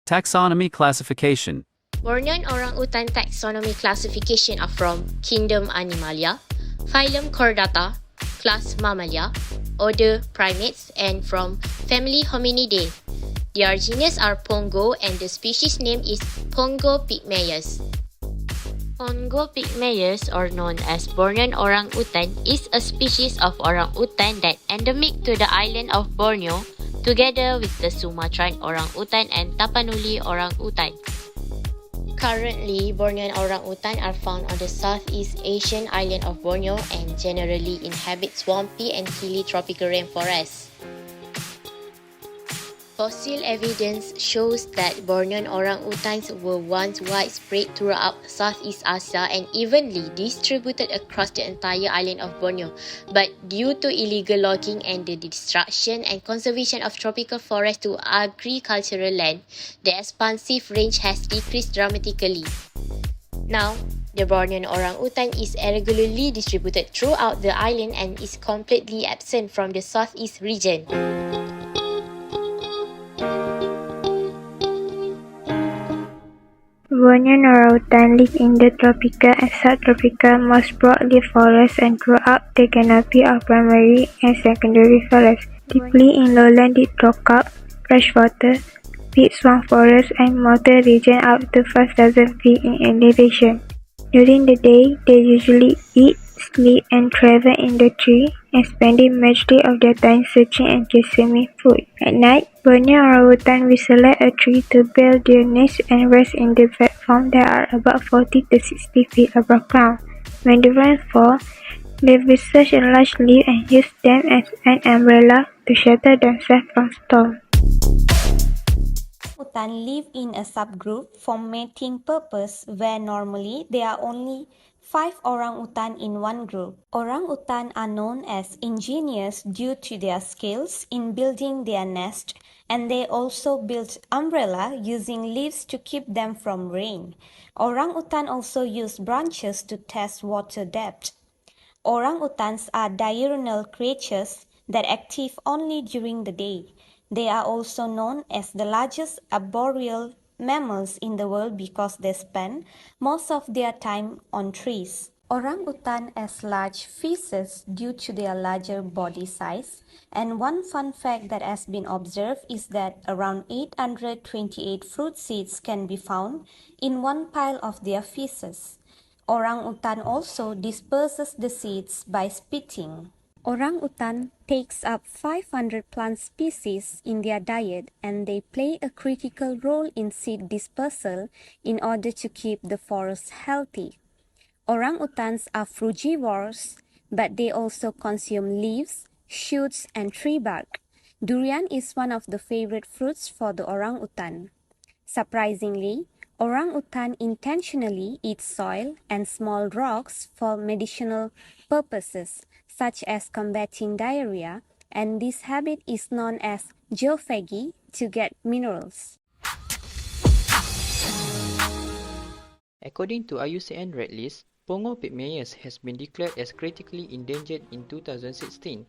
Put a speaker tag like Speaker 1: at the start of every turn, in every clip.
Speaker 1: Taxonomy classification.
Speaker 2: Bornean Orangutan taxonomy classification are from Kingdom Animalia, Phylum Chordata, Class Mammalia, Order Primates, and from Family Hominidae. Their genus are Pongo and the species name is Pongo pygmaeus. Pongo pygmaeus, or known as Bornean orangutan, is a species of orangutan that endemic to the island of Borneo, together with the Sumatran orangutan and Tapanuli orangutan. Currently, Bornean orangutan are found on the Southeast Asian island of Borneo and generally inhabit swampy and hilly tropical rainforests. Fossil evidence shows that Bornean orangutans were once widespread throughout Southeast Asia and evenly distributed across the entire island of Borneo. But due to illegal logging and the destruction and conservation of tropical forests to agricultural land, the expansive range has decreased dramatically. Now, the Bornean orangutan is irregularly distributed throughout the island and is completely absent from the southeast region.
Speaker 3: Bornean orangutan live in the tropical and subtropical moss broadleaf forests and throughout the canopy of primary and secondary forests, deeply in lowland deep trochard, freshwater, peat swamp forests and mountain regions up to 5,000 feet in elevation. During the day, they usually eat, sleep and travel in the tree and spending majority of their time searching and consuming food. At night, Bornean orangutan will select a tree to build their nest and rest in the platform that are about 40 to 60 feet above ground. When the rain falls, they will search a large leaf and use them as an umbrella to shelter themselves from storms.
Speaker 4: Orangutan live in a subgroup for mating purpose where normally there are only 5 orangutan in one group. Orangutan are known as ingenious due to their skills in building their nest, and they also build umbrella using leaves to keep them from rain. Orangutan also use branches to test water depth. Orangutans are diurnal creatures that active only during the day. They are also known as the largest arboreal mammals in the world because they spend most of their time on trees. Orangutan has large feces due to their larger body size, and one fun fact that has been observed is that around 828 fruit seeds can be found in one pile of their feces. Orangutan also disperses the seeds by spitting. Orangutan takes up 500 plant species in their diet, and they play a critical role in seed dispersal in order to keep the forest healthy. Orangutans are frugivores, but they also consume leaves, shoots, and tree bark. Durian is one of the favorite fruits for the orangutan. Surprisingly, orangutan intentionally eat soil and small rocks for medicinal purposes, such as combating diarrhea, and this habit is known as geophagy to get minerals.
Speaker 5: According to IUCN Red List, Pongo pygmaeus has been declared as critically endangered in 2016.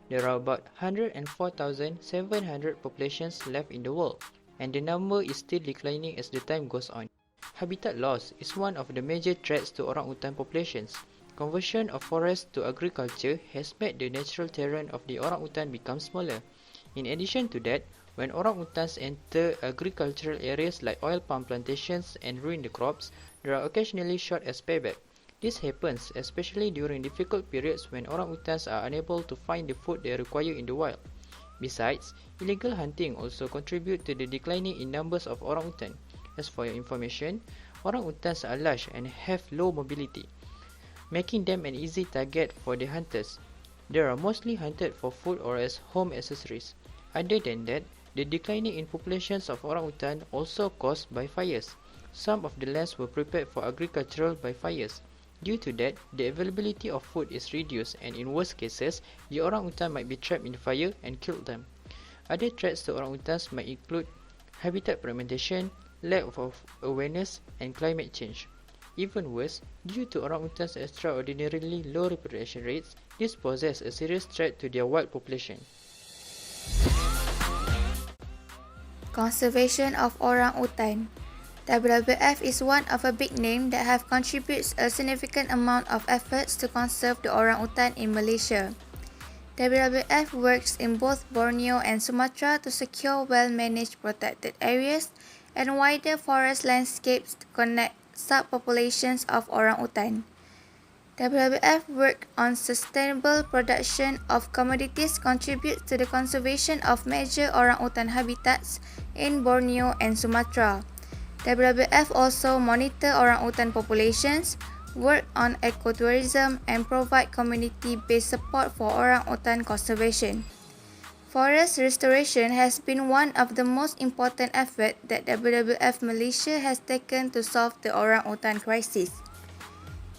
Speaker 5: There are about 104,700 populations left in the world, and the number is still declining as the time goes on. Habitat loss is one of the major threats to orangutan populations. Conversion of forests to agriculture has made the natural terrain of the orangutan become smaller. In addition to that, when orangutans enter agricultural areas like oil palm plantations and ruin the crops, they are occasionally shot as payback. This happens especially during difficult periods when orangutans are unable to find the food they require in the wild. Besides, illegal hunting also contributes to the declining in numbers of orangutan. As for your information, orangutans are large and have low mobility, making them an easy target for the hunters. They are mostly hunted for food or as home accessories. Other than that, the declining in populations of orangutan also caused by fires. Some of the lands were prepared for agricultural by fires. Due to that, the availability of food is reduced, and in worst cases, the orangutan might be trapped in the fire and killed them. Other threats to orangutans might include habitat fragmentation, lack of awareness, and climate change. Even worse, due to orangutans' extraordinarily low reproduction rates, this poses a serious threat to their wild population.
Speaker 6: Conservation of orangutan. WWF is one of a big name that have contributes a significant amount of efforts to conserve the orangutan in Malaysia. WWF works in both Borneo and Sumatra to secure well-managed protected areas and wider forest landscapes to connect subpopulations of orangutan. WWF work on sustainable production of commodities contributes to the conservation of major orangutan habitats in Borneo and Sumatra. WWF also monitor orangutan populations, work on ecotourism, and provide community-based support for orangutan conservation. Forest restoration has been one of the most important efforts that WWF Malaysia has taken to solve the orangutan crisis.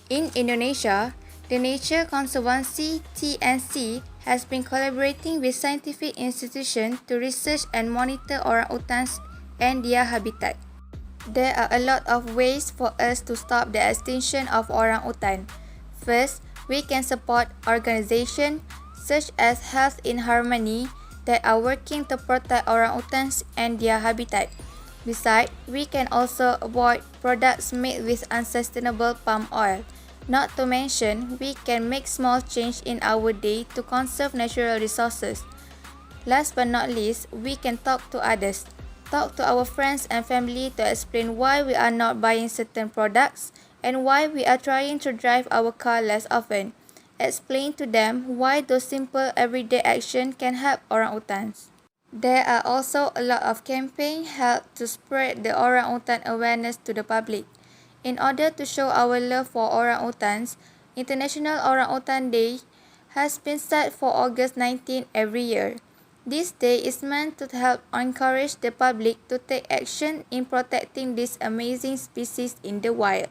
Speaker 6: In Indonesia, the Nature Conservancy (TNC) has been collaborating with scientific institutions to research and monitor orangutans and their habitat. There are a lot of ways for us to stop the extinction of orangutan. First, we can support organizations such as Health in Harmony that are working to protect orangutans and their habitat. Besides, we can also avoid products made with unsustainable palm oil. Not to mention, we can make small change in our day to conserve natural resources. Last but not least, we can talk to others. Talk to our friends and family to explain why we are not buying certain products and why we are trying to drive our car less often. Explain to them why those simple everyday actions can help orangutans. There are also a lot of campaigns held to spread the orangutan awareness to the public. In order to show our love for orangutans, International Orangutan Day has been set for August 19 every year. This day is meant to help encourage the public to take action in protecting this amazing species in the wild.